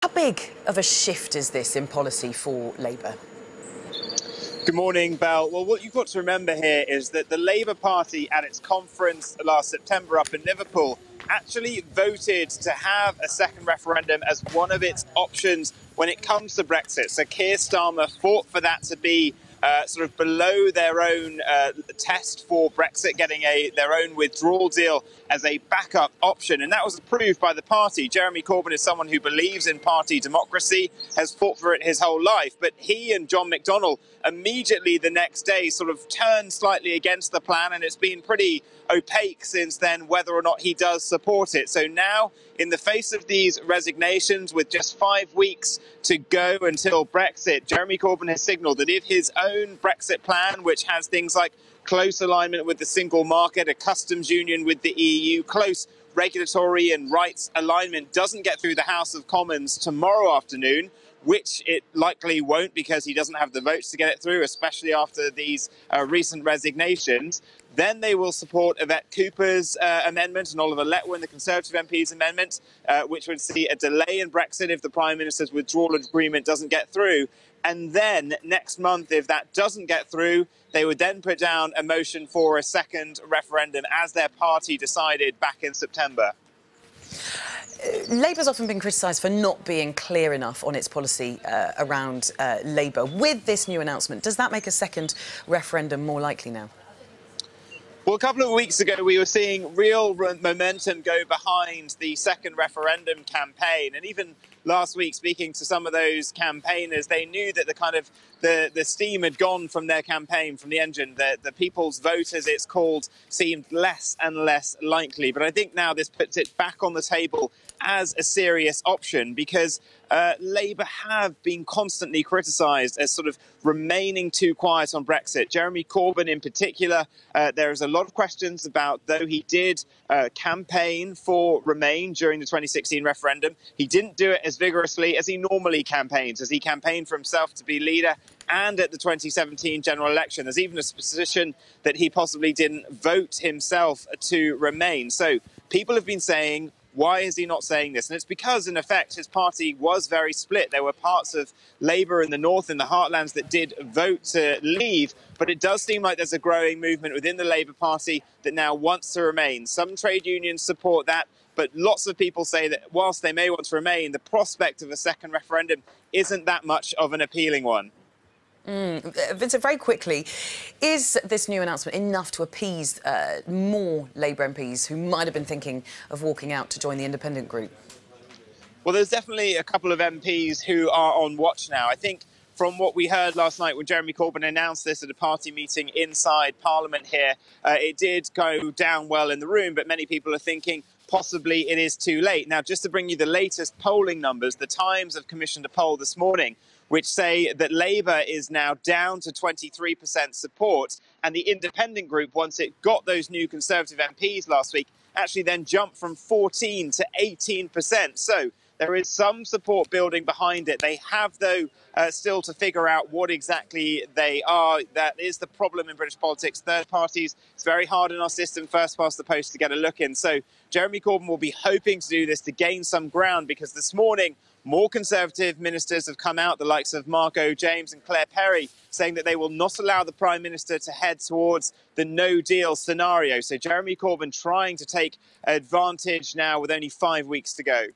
How big of a shift is this in policy for Labour? Good morning, Belle. Well, what you've got to remember here is that the Labour Party at its conference last September up in Liverpool actually voted to have a second referendum as one of its options when it comes to Brexit. So Keir Starmer fought for that to be sort of below their own test for Brexit, getting their own withdrawal deal as a backup option. And that was approved by the party. Jeremy Corbyn is someone who believes in party democracy, has fought for it his whole life. But he and John McDonnell immediately the next day sort of turned slightly against the plan. And it's been pretty opaque since then whether or not he does support it. So now, in the face of these resignations, with just 5 weeks to go until Brexit, Jeremy Corbyn has signalled that if his own Brexit plan, which has things like close alignment with the single market, a customs union with the EU, close regulatory and rights alignment, doesn't get through the House of Commons tomorrow afternoon, which it likely won't because he doesn't have the votes to get it through, especially after these recent resignations, then they will support Yvette Cooper's amendment and Oliver Letwin, the Conservative MP's amendment, which would see a delay in Brexit if the Prime Minister's withdrawal agreement doesn't get through. And then next month, if that doesn't get through, they would then put down a motion for a second referendum, as their party decided back in September. Labour's often been criticised for not being clear enough on its policy around Labour. With this new announcement, does that make a second referendum more likely now? Well, a couple of weeks ago, we were seeing real momentum go behind the second referendum campaign. And even last week, speaking to some of those campaigners, they knew that the steam had gone from their campaign, from the engine. The people's vote, as it's called, seemed less and less likely. But I think now this puts it back on the table as a serious option, because Labour have been constantly criticised as sort of remaining too quiet on Brexit. Jeremy Corbyn in particular, there is a lot of questions about, though he did campaign for Remain during the 2016 referendum, he didn't do it as vigorously as he normally campaigns, as he campaigned for himself to be leader and at the 2017 general election. There's even a suspicion that he possibly didn't vote himself to Remain. So people have been saying, why is he not saying this? And it's because, in effect, his party was very split. There were parts of Labour in the north, in the heartlands, that did vote to leave. But it does seem like there's a growing movement within the Labour Party that now wants to remain. Some trade unions support that, but lots of people say that whilst they may want to remain, the prospect of a second referendum isn't that much of an appealing one. Vincent, very quickly, is this new announcement enough to appease more Labour MPs who might have been thinking of walking out to join the independent group? Well, there's definitely a couple of MPs who are on watch now. I think from what we heard last night when Jeremy Corbyn announced this at a party meeting inside Parliament here, it did go down well in the room, but many people are thinking possibly it is too late. Now, just to bring you the latest polling numbers, the Times have commissioned a poll this morning which say that Labour is now down to 23% support, and the independent group, once it got those new Conservative MPs last week, actually then jumped from 14 to 18%. So there is some support building behind it. They have, though, still to figure out what exactly they are. That is the problem in British politics. Third parties, it's very hard in our system, first past the post, to get a look in. So Jeremy Corbyn will be hoping to do this to gain some ground, because this morning more Conservative ministers have come out, the likes of Margot James and Claire Perry, saying that they will not allow the Prime Minister to head towards the no-deal scenario. So Jeremy Corbyn trying to take advantage now with only 5 weeks to go.